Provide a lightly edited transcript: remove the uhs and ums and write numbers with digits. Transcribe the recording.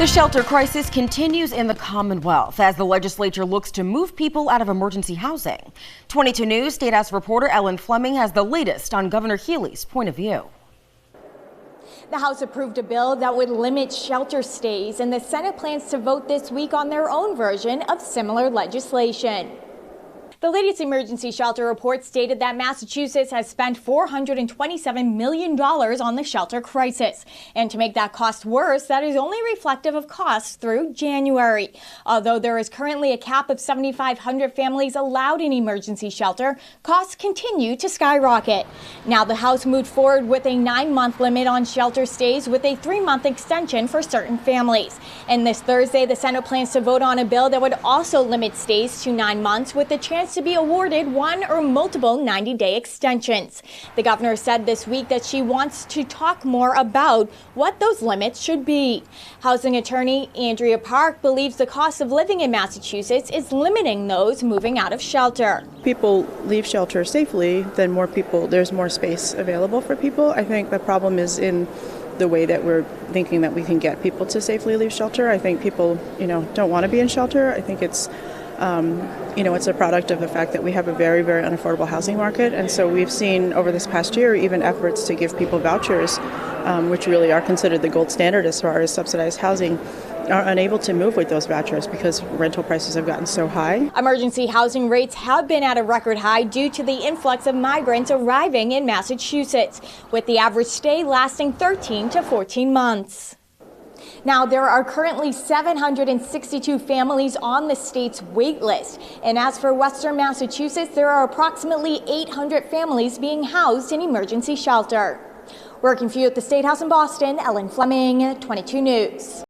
The shelter crisis continues in the Commonwealth as the legislature looks to move people out of emergency housing. 22 News State House reporter Ellen Fleming has the latest on Governor Healey's point of view. The House approved a bill that would limit shelter stays, and the Senate plans to vote this week on their own version of similar legislation. The latest emergency shelter report stated that Massachusetts has spent $427 million on the shelter crisis. And to make that cost worse, that is only reflective of costs through January. Although there is currently a cap of 7,500 families allowed in emergency shelter, costs continue to skyrocket. Now the House moved forward with a 9-month limit on shelter stays with a 3-month extension for certain families. And this Thursday, the Senate plans to vote on a bill that would also limit stays to 9 months with the chance to be awarded one or multiple 90-day extensions. The governor said this week that she wants to talk more about what those limits should be. Housing attorney Andrea Park believes the cost of living in Massachusetts is limiting those moving out of shelter. People leave shelter safely, then there's more space available for people. I think the problem is in the way that we're thinking that we can get people to safely leave shelter. I think people, don't want to be in shelter. I think it's it's a product of the fact that we have a very, very unaffordable housing market. And so we've seen over this past year even efforts to give people vouchers, which really are considered the gold standard as far as subsidized housing, are unable to move with those vouchers because rental prices have gotten so high. Emergency housing rates have been at a record high due to the influx of migrants arriving in Massachusetts, with the average stay lasting 13 to 14 months. Now, there are currently 762 families on the state's wait list. And as for Western Massachusetts, there are approximately 800 families being housed in emergency shelter. Working for you at the State House in Boston, Ellen Fleming, 22 News.